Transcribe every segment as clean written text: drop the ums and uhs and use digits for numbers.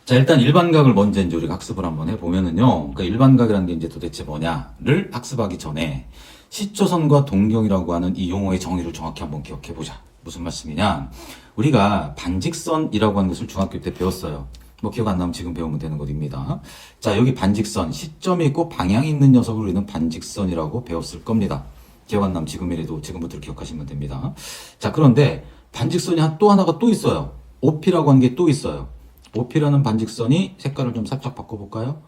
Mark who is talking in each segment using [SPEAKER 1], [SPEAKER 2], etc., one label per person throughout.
[SPEAKER 1] 자, 일단 일반각을 먼저 이제 우리가 학습을 한번 해보면은요. 그러니까 일반각이라는 게 이제 도대체 뭐냐를 학습하기 전에 시초선과 동경이라고 하는 이 용어의 정의를 정확히 한번 기억해보자. 무슨 말씀이냐? 우리가 반직선이라고 하는 것을 중학교 때 배웠어요. 뭐 기억 안 나면 지금 배우면 되는 것입니다. 자, 여기 반직선, 시점이 있고 방향이 있는 녀석을 우리는 반직선이라고 배웠을 겁니다. 기억 안 나면 지금이라도 지금부터 기억하시면 됩니다. 자, 그런데 반직선이 또 하나가 또 있어요. OP라고 하는 게 또 있어요. OP라는 반직선이 색깔을 좀 살짝 바꿔볼까요?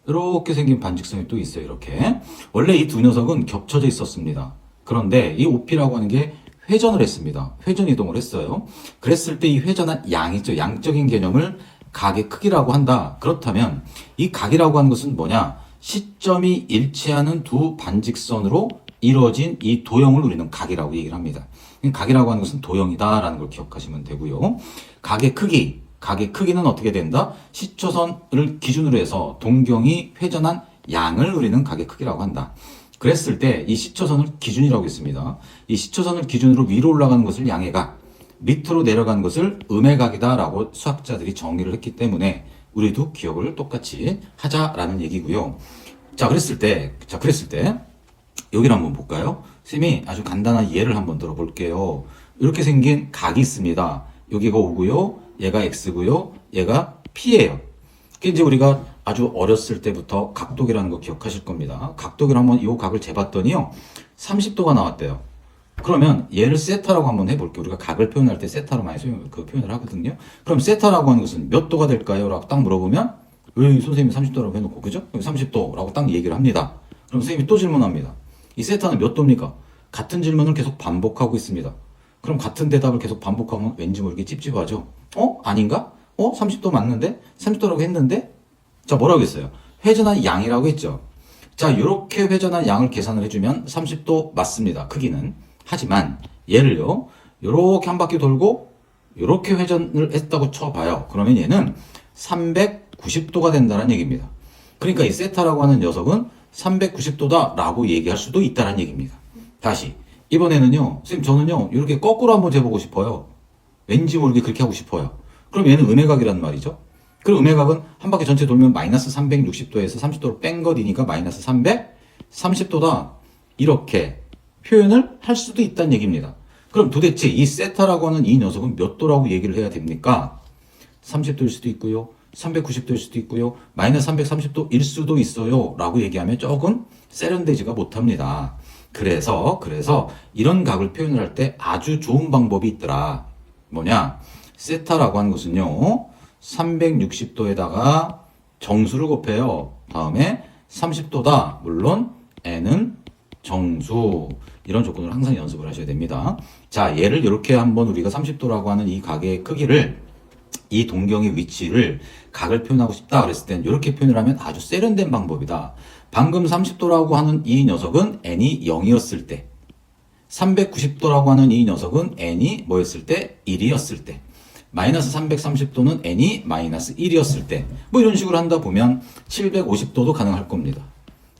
[SPEAKER 1] 이렇게 생긴 반직선이 또 있어요. 이렇게. 원래 이 두 녀석은 겹쳐져 있었습니다. 그런데 이 OP라고 하는 게 회전을 했습니다. 회전 이동을 했어요. 그랬을 때 이 회전한 양이죠. 양적인 개념을 각의 크기라고 한다. 그렇다면 이 각이라고 하는 것은 뭐냐? 시점이 일치하는 두 반직선으로 이루어진 이 도형을 우리는 각이라고 얘기를 합니다. 각이라고 하는 것은 도형이다라는 걸 기억하시면 되고요. 각의 크기는 어떻게 된다? 시초선을 기준으로 해서 동경이 회전한 양을 우리는 각의 크기라고 한다. 그랬을 때 이 시초선을 기준이라고 했습니다. 이 시초선을 기준으로 위로 올라가는 것을 양의 각, 밑으로 내려가는 것을 음의 각이다라고 수학자들이 정의를 했기 때문에 우리도 기억을 똑같이 하자라는 얘기고요. 자, 그랬을 때 여기를 한번 볼까요? 쌤이 아주 간단한 예를 한번 들어볼게요. 이렇게 생긴 각이 있습니다. 여기가 O고요. 얘가 X고요. 얘가 P예요. 그게 이제 우리가 아주 어렸을 때부터 각도기라는 거 기억하실 겁니다. 각도기를 한번 이 각을 재봤더니요. 30도가 나왔대요. 그러면 얘를 세타라고 한번 해볼게요. 우리가 각을 표현할 때 세타로 많이 표현을 하거든요. 그럼 세타라고 하는 것은 몇 도가 될까요? 라고 딱 물어보면 왜 선생님이 30도라고 해놓고 그죠? 30도라고 딱 얘기를 합니다. 그럼 선생님이 또 질문합니다. 이 세타는 몇 도입니까? 같은 질문을 계속 반복하고 있습니다. 그럼 같은 대답을 계속 반복하면 왠지 모르게 찝찝하죠? 아닌가? 30도 맞는데? 30도라고 했는데? 자, 뭐라고 했어요? 회전한 양이라고 했죠. 자, 이렇게 회전한 양을 계산을 해주면 30도 맞습니다. 크기는. 하지만 얘를요. 이렇게 한 바퀴 돌고 이렇게 회전을 했다고 쳐봐요. 그러면 얘는 390도가 된다는 얘기입니다. 그러니까 이 세타라고 하는 녀석은 390도다 라고 얘기할 수도 있다는 얘기입니다. 다시 이번에는요. 선생님 저는요. 이렇게 거꾸로 한번 재보고 싶어요. 왠지 모르게 그렇게 하고 싶어요. 그럼 얘는 음의 각이란 말이죠. 그럼 음의 각은 한 바퀴 전체 돌면 마이너스 360도에서 30도로 뺀 것이니까 마이너스 330도다. 이렇게 표현을 할 수도 있다는 얘기입니다. 그럼 도대체 이 세타라고 하는 이 녀석은 몇 도라고 얘기를 해야 됩니까? 30도일 수도 있고요. 390도일 수도 있고요. 마이너스 330도일 수도 있어요. 라고 얘기하면 조금 세련되지가 못합니다. 그래서 이런 각을 표현을 할 때 아주 좋은 방법이 있더라. 뭐냐? 세타라고 하는 것은요. 360도에다가 정수를 곱해요. 다음에 30도다. 물론 n은 정수. 이런 조건을 항상 연습을 하셔야 됩니다. 자, 얘를 이렇게 한번 우리가 30도라고 하는 이 각의 크기를 이 동경의 위치를 각을 표현하고 싶다 그랬을 땐 이렇게 표현을 하면 아주 세련된 방법이다. 방금 30도라고 하는 이 녀석은 n이 0이었을 때 390도라고 하는 이 녀석은 n이 뭐였을 때? 1이었을 때 마이너스 330도는 n이 마이너스 1이었을 때 뭐 이런 식으로 한다 보면 750도도 가능할 겁니다.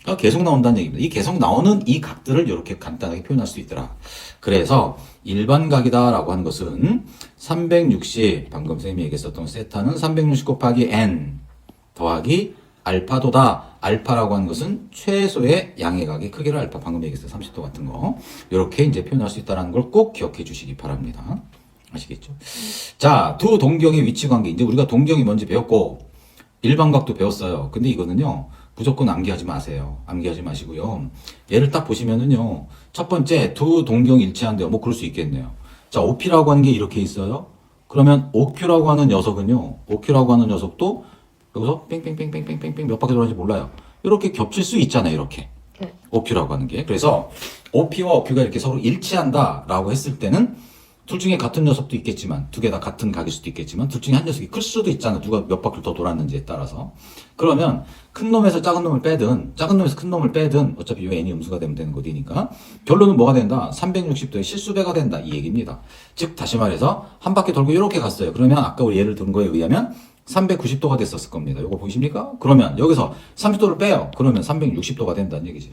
[SPEAKER 1] 그러니까 계속 나온다는 얘기입니다. 이 계속 나오는 이 각들을 이렇게 간단하게 표현할 수 있더라. 그래서 일반각이다라고 하는 것은 360 방금 선생님이 얘기했었던 세타는 360 곱하기 n 더하기 알파도다. 알파라고 하는 것은 최소의 양의 각의 크기를 알파 방금 얘기했어요. 30도 같은 거. 이렇게 이제 표현할 수 있다는 걸 꼭 기억해 주시기 바랍니다. 아시겠죠? 자, 두 동경의 위치 관계. 이제 우리가 동경이 뭔지 배웠고 일반각도 배웠어요. 근데 이거는요. 무조건 암기하지 마세요. 암기하지 마시고요. 얘를 딱 보시면은요. 첫 번째 두 동경이 일치한대요. 뭐 그럴 수 있겠네요. 자, OP라고 하는 게 이렇게 있어요. 그러면 OQ라고 하는 녀석은요. OQ라고 하는 녀석도 여기서 뺑뺑뺑뺑뺑뺑뺑 몇 바퀴 돌아가는지 몰라요. 이렇게 겹칠 수 있잖아요. 이렇게. OQ라고 하는 게. 그래서 OP와 OQ가 이렇게 서로 일치한다라고 했을 때는 둘 중에 같은 녀석도 있겠지만 두 개 다 같은 각일 수도 있겠지만 둘 중에 한 녀석이 클 수도 있잖아. 누가 몇 바퀴를 더 돌았는지에 따라서. 그러면 큰 놈에서 작은 놈을 빼든 작은 놈에서 큰 놈을 빼든 어차피 이 n이 음수가 되면 되는 거니까 결론은 뭐가 된다? 360도의 실수배가 된다. 이 얘기입니다. 즉 다시 말해서 한 바퀴 돌고 이렇게 갔어요. 그러면 아까 우리 예를 든 거에 의하면 390도가 됐었을 겁니다. 이거 보이십니까? 그러면 여기서 30도를 빼요. 그러면 360도가 된다는 얘기지.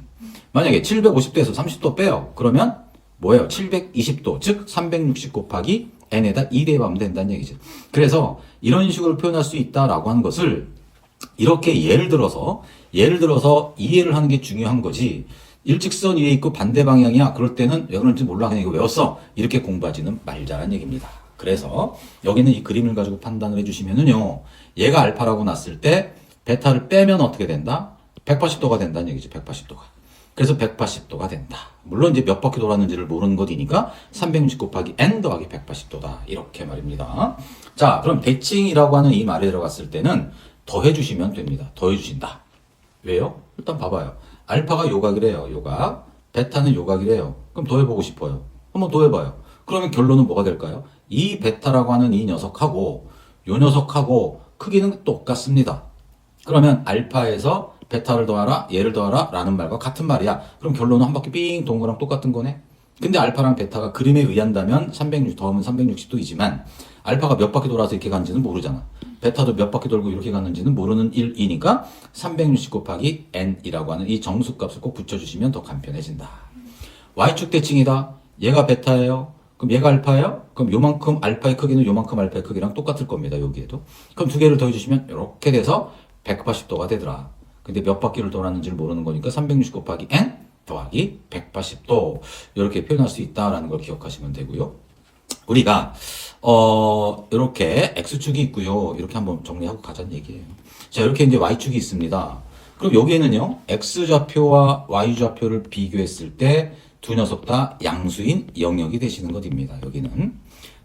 [SPEAKER 1] 만약에 750도에서 30도 빼요. 그러면 뭐예요? 720도, 즉 360 곱하기 n에다 2 대입하면 된다는 얘기죠. 그래서 이런 식으로 표현할 수 있다라고 하는 것을 이렇게 예를 들어서 이해를 하는 게 중요한 거지. 일직선 위에 있고 반대 방향이야. 그럴 때는 왜 그런지 몰라. 그냥 이거 외웠어. 이렇게 공부하지는 말자는 얘기입니다. 그래서 여기는 이 그림을 가지고 판단을 해주시면은요. 얘가 알파라고 났을 때 베타를 빼면 어떻게 된다? 180도가 된다는 얘기죠. 180도가. 그래서 180도가 된다. 물론 이제 몇 바퀴 돌았는지를 모르는 것이니까 360 곱하기 n 더하기 180도다. 이렇게 말입니다. 자, 그럼 대칭이라고 하는 이 말이 들어갔을 때는 더해주시면 됩니다. 더해주신다. 왜요? 일단 봐봐요. 알파가 요각이래요. 요각. 베타는 요각이래요. 그럼 더해보고 싶어요. 한번 더해봐요. 그러면 결론은 뭐가 될까요? 이 베타라고 하는 이 녀석하고 요 녀석하고 크기는 똑같습니다. 그러면 알파에서 베타를 더하라, 얘를 더하라 라는 말과 같은 말이야. 그럼 결론은 한 바퀴 삥 돈 거랑 똑같은 거네. 근데 알파랑 베타가 그림에 의한다면 360 더하면 360도이지만 알파가 몇 바퀴 돌아서 이렇게 가는지는 모르잖아. 베타도 몇 바퀴 돌고 이렇게 갔는지는 모르는 1이니까 360 곱하기 n이라고 하는 이 정수값을 꼭 붙여주시면 더 간편해진다. y축 대칭이다. 얘가 베타예요. 그럼 얘가 알파예요? 그럼 요만큼 알파의 크기는 요만큼 알파의 크기랑 똑같을 겁니다. 여기에도. 그럼 두 개를 더해주시면 이렇게 돼서 180도가 되더라. 근데 몇 바퀴를 돌았는지를 모르는 거니까 360 곱하기 n 더하기 180도 이렇게 표현할 수 있다라는 걸 기억하시면 되고요. 우리가 이렇게 x축이 있고요. 이렇게 한번 정리하고 가자는 얘기예요. 자, 이렇게 이제 y축이 있습니다. 그럼 여기에는요. x좌표와 y좌표를 비교했을 때 두 녀석 다 양수인 영역이 되시는 것입니다. 여기는.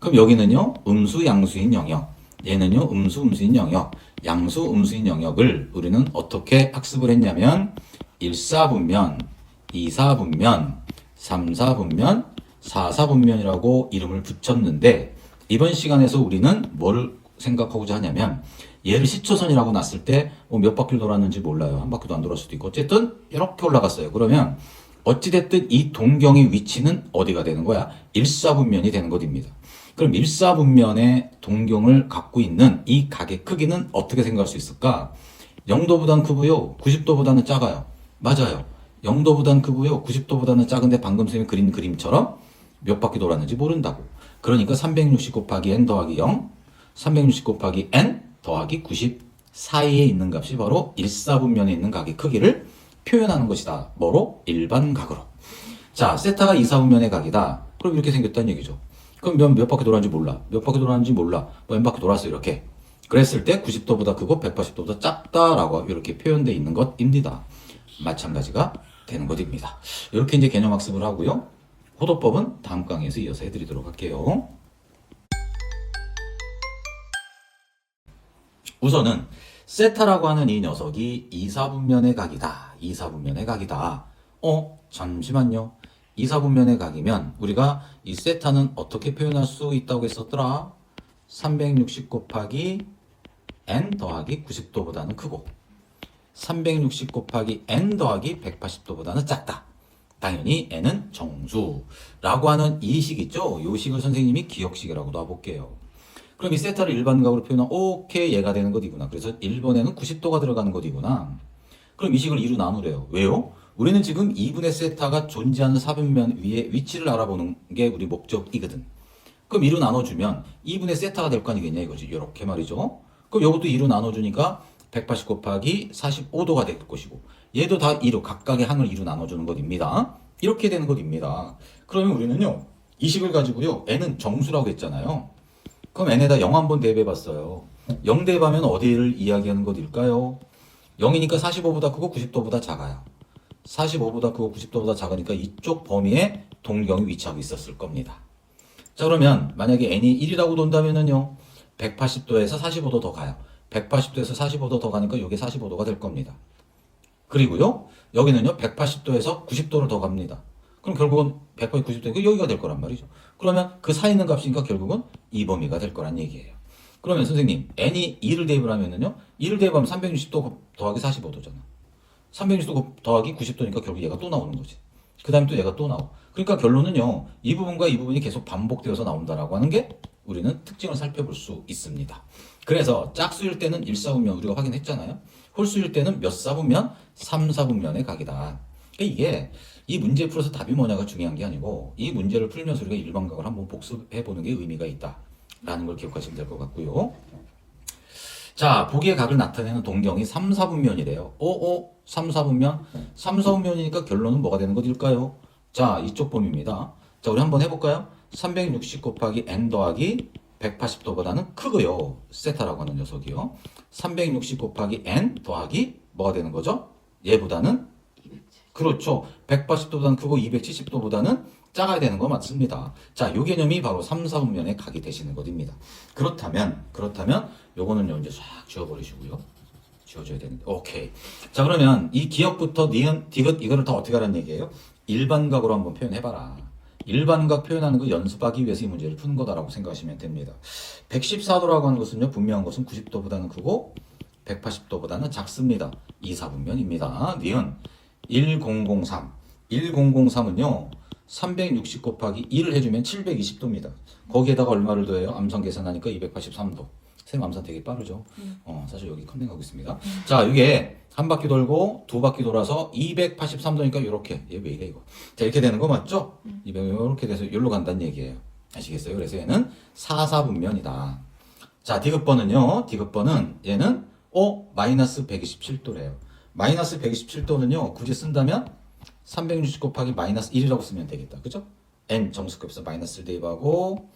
[SPEAKER 1] 그럼 여기는요. 음수 양수인 영역. 얘는요. 음수 음수인 영역. 양수 음수인 영역을 우리는 어떻게 학습을 했냐면 1사분면, 2사분면, 3사분면, 4사분면이라고 이름을 붙였는데 이번 시간에서 우리는 뭐를 생각하고자 하냐면 얘를 시초선이라고 놨을 때 몇 바퀴를 돌았는지 몰라요. 한 바퀴도 안 돌았을 수도 있고 어쨌든 이렇게 올라갔어요. 그러면 어찌됐든 이 동경의 위치는 어디가 되는 거야? 1사분면이 되는 것입니다. 그럼 1사분면의 동경을 갖고 있는 이 각의 크기는 어떻게 생각할 수 있을까? 0도보다는 크고요. 90도보다는 작아요. 맞아요. 0도보다는 크고요. 90도보다는 작은데 방금 선생님이 그린 그림처럼 몇 바퀴 돌았는지 모른다고. 그러니까 360 곱하기 n 더하기 0, 360 곱하기 n 더하기 90 사이에 있는 값이 바로 1사분면에 있는 각의 크기를 표현하는 것이다. 뭐로? 일반각으로. 자, 세타가 2사분면의 각이다. 그럼 이렇게 생겼다는 얘기죠. 그럼 몇 바퀴 돌았는지 몰라. 몇 바퀴 돌았는지 몰라. 뭐 n 바퀴 돌았어 이렇게. 그랬을 때 90도보다 크고 180도보다 작다라고 이렇게 표현되어 있는 것입니다. 마찬가지가 되는 것입니다. 이렇게 이제 개념 학습을 하고요. 호도법은 다음 강의에서 이어서 해드리도록 할게요. 우선은 세타라고 하는 이 녀석이 2사분면의 각이다. 2사분면의 각이다. 잠시만요. 2사분면의 각이면 우리가 이 세타는 어떻게 표현할 수 있다고 했었더라? 360 곱하기 n 더하기 90도보다는 크고 360 곱하기 n 더하기 180도보다는 작다. 당연히 n은 정수라고 하는 이 식 있죠? 이 식을 선생님이 기억식이라고 놔볼게요. 그럼 이 세타를 일반각으로 표현하면 오케이 얘가 되는 것이구나. 그래서 1번에는 90도가 들어가는 것이구나. 그럼 이 식을 2로 나누래요. 왜요? 우리는 지금 2분의 세타가 존재하는 사분면 위에 위치를 알아보는 게 우리 목적이거든. 그럼 2로 나눠주면 2분의 세타가 될 거 아니겠냐 이거지. 이렇게 말이죠. 그럼 이것도 2로 나눠주니까 180 곱하기 45도가 될 것이고 얘도 다 2로 각각의 항을 2로 나눠주는 것입니다. 이렇게 되는 것입니다. 그러면 우리는요. 이 식을 가지고요. n은 정수라고 했잖아요. 그럼 n에다 0 한번 대입해봤어요. 0 대입하면 어디를 이야기하는 것일까요? 0이니까 45보다 크고 90도보다 작아요. 45보다 크고 90도보다 작으니까 이쪽 범위에 동경이 위치하고 있었을 겁니다. 자, 그러면 만약에 n이 1이라고 돈다면은요. 180도에서 45도 더 가요. 180도에서 45도 더 가니까 이게 45도가 될 겁니다. 그리고요. 여기는요. 180도에서 90도를 더 갑니다. 그럼 결국은 180, 90도니까 여기가 될 거란 말이죠. 그러면 그 사이 있는 값이니까 결국은 이 범위가 될 거란 얘기예요. 그러면 선생님 n이 2를 대입을 하면은요. 2를 대입하면 360도 더하기 45도잖아. 360도 더하기 90도니까 결국 얘가 또 나오는 거지. 그 다음에 또 얘가 또 나오고. 그러니까 결론은요. 이 부분과 이 부분이 계속 반복되어서 나온다라고 하는 게 우리는 특징을 살펴볼 수 있습니다. 그래서 짝수일 때는 1사분면 우리가 확인했잖아요. 홀수일 때는 몇 사분면? 3사분면의 각이다. 그러니까 이게 이 문제 풀어서 답이 뭐냐가 중요한 게 아니고 이 문제를 풀면서 우리가 일반각을 한번 복습해보는 게 의미가 있다라는 걸 기억하시면 될 것 같고요. 자, 보기의 각을 나타내는 동경이 3, 4분면이래요. 3, 4분면? 3, 4분면이니까 결론은 뭐가 되는 것일까요? 자, 이쪽 범위입니다. 자, 우리 한번 해볼까요? 360 곱하기 n 더하기 180도보다는 크고요. 세타라고 하는 녀석이요. 360 곱하기 n 더하기 뭐가 되는 거죠? 얘보다는 그렇죠. 180도보다는 크고 270도보다는 작아야 되는 거 맞습니다. 자, 요 개념이 바로 3, 4분면의 각이 되시는 것입니다. 그렇다면 요거는요 이제 싹 지워버리시고요. 지워줘야 되는데 오케이. 자, 그러면 이 기역부터 니은, 디귿 이거를 다 어떻게 하라는 얘기예요? 일반각으로 한번 표현해봐라. 일반각 표현하는 거 연습하기 위해서 이 문제를 푸는 거다라고 생각하시면 됩니다. 114도라고 하는 것은요, 분명한 것은 90도보다는 크고 180도보다는 작습니다. 2, 4분면입니다. 니은 1003. 1003은요, 360 곱하기 1을 해주면 720도입니다. 거기에다가 얼마를 더해요? 암산 계산하니까 283도. 선생님 암산 되게 빠르죠? 사실 여기 컨닝하고 있습니다. 자, 이게 한 바퀴 돌고 두 바퀴 돌아서 283도니까 이렇게. 얘 왜 이래 이거. 자, 이렇게 되는 거 맞죠? 이렇게 돼서 여기로 간다는 얘기예요. 아시겠어요? 그래서 얘는 4, 4분면이다. 자, 디귿번은요. 디귿번은 얘는 마이너스 127도래요. 마이너스 127도는요. 굳이 쓴다면 360 곱하기 마이너스 1이라고 쓰면 되겠다. 그죠? n 정수값에서 마이너스를 대입하고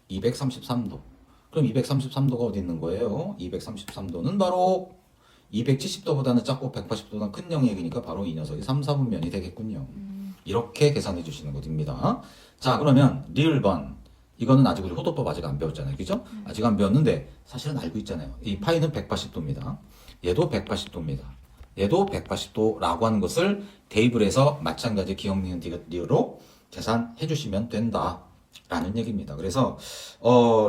[SPEAKER 1] 233도. 그럼 233도가 어디 있는 거예요? 233도는 바로 270도보다는 작고 180도보다는 큰 영역이니까 바로 이 녀석이 3, 4분면이 되겠군요. 이렇게 계산해 주시는 것입니다. 자, 그러면 리을번. 이거는 아직 우리 호도법 아직 안 배웠잖아요. 그죠? 아직 안 배웠는데 사실은 알고 있잖아요. 이 파이는 180도입니다. 얘도 180도입니다. 얘도 180도라고 하는 것을 대입을 해서 마찬가지 기억 니은 디귿 리을로 계산해 주시면 된다. 라는 얘기입니다. 그래서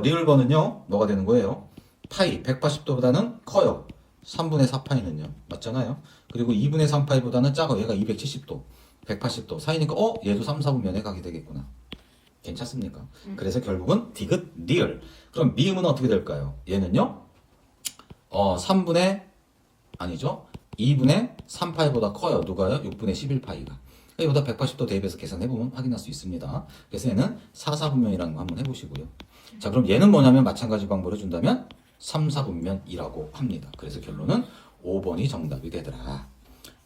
[SPEAKER 1] 리을번은요 뭐가 되는 거예요? 파이 180도보다는 커요. 3분의 4파이는요 맞잖아요. 그리고 2분의 3파이보다는 작아. 얘가 270도 180도 사이니까 얘도 3, 4분면에 가게 되겠구나. 괜찮습니까? 그래서 결국은 디귿 리을. 그럼 미음은 어떻게 될까요? 얘는요 3분의 아니죠 2분의 3파이보다 커요. 누가요? 6분의 11파이가. 여기보다 180도 대입해서 계산해보면 확인할 수 있습니다. 그래서 얘는 4, 4분면이라는 거 한번 해보시고요. 자, 그럼 얘는 뭐냐면 마찬가지 방법을 해준다면 3, 4분면이라고 합니다. 그래서 결론은 5번이 정답이 되더라.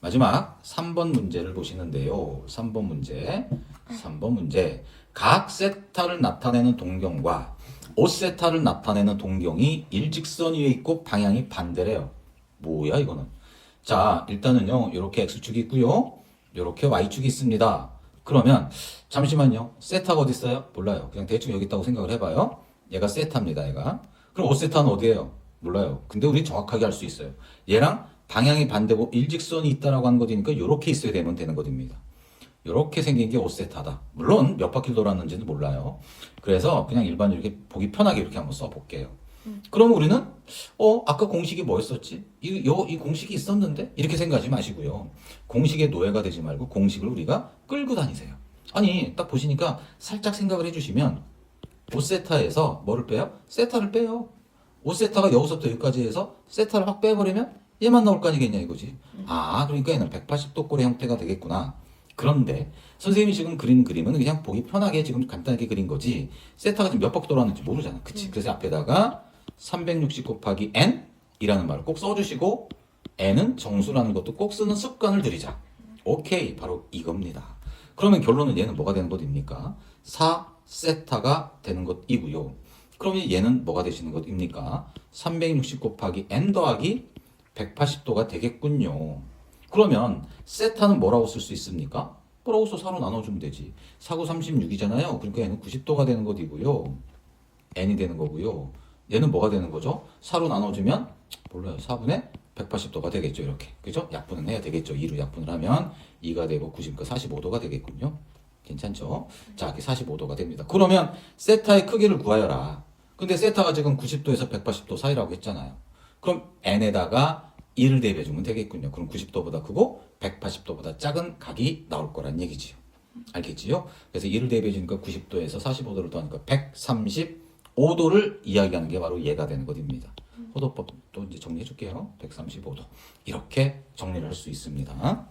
[SPEAKER 1] 마지막 3번 문제를 보시는데요. 3번 문제. 각 세타를 나타내는 동경과 5세타를 나타내는 동경이 일직선 위에 있고 방향이 반대래요. 뭐야 이거는. 자, 일단은요. 이렇게 X축이 있고요. 이렇게 Y축이 있습니다. 그러면 잠시만요. 세타가 어디 있어요? 몰라요. 그냥 대충 여기 있다고 생각을 해봐요. 얘가 세타입니다. 얘가. 그럼 5세타는 어디예요? 몰라요. 근데 우리 정확하게 알 수 있어요. 얘랑 방향이 반대고 일직선이 있다라고 하는 것이니까 이렇게 있어야 되는 것입니다. 이렇게 생긴 게 5세타다. 물론 몇 바퀴 돌았는지는 몰라요. 그래서 그냥 일반 이렇게 보기 편하게 이렇게 한번 써볼게요. 그럼 우리는 아까 공식이 뭐였었지? 이 공식이 있었는데? 이렇게 생각하지 마시고요. 공식에 노예가 되지 말고 공식을 우리가 끌고 다니세요. 아니 딱 보시니까 살짝 생각을 해주시면 5세타에서 뭐를 빼요? 세타를 빼요. 5세타가 여기서부터 여기까지 해서 세타를 확 빼버리면 얘만 나올 거 아니겠냐 이거지. 그러니까 얘는 180도 꼴의 형태가 되겠구나. 그런데 선생님이 지금 그린 그림은 그냥 보기 편하게 지금 간단하게 그린 거지 세타가 지금 몇 바퀴 돌았는지 모르잖아. 그치? 그래서 앞에다가 360 곱하기 n 이라는 말을 꼭 써주시고 n은 정수라는 것도 꼭 쓰는 습관을 들이자. 오케이, 바로 이겁니다. 그러면 결론은 얘는 뭐가 되는 것입니까? 4세타가 되는 것이고요. 그러면 얘는 뭐가 되시는 것입니까? 360 곱하기 n 더하기 180도가 되겠군요. 그러면 세타는 뭐라고 쓸 수 있습니까? 뭐라고 써 4로 나눠주면 되지. 4, 9, 36이잖아요. 그러니까 얘는 90도가 되는 것이고요. n이 되는 거고요. 얘는 뭐가 되는 거죠? 4로 나눠주면 몰라요. 4분의 180도가 되겠죠. 이렇게. 그죠? 약분은 해야 되겠죠. 2로 약분을 하면 2가 되고 90과 45도가 되겠군요. 괜찮죠? 자, 이렇게 45도가 됩니다. 그러면 세타의 크기를 구하여라. 근데 세타가 지금 90도에서 180도 사이라고 했잖아요. 그럼 n에다가 2를 대입해주면 되겠군요. 그럼 90도보다 크고 180도보다 작은 각이 나올 거란 얘기지요. 알겠지요? 그래서 2를 대입해주니까 90도에서 45도를 더하니까 135도를 이야기하는 게 바로 얘가 되는 것입니다. 호도법도 이제 정리해 줄게요. 135도. 이렇게 정리를 할 수 있습니다.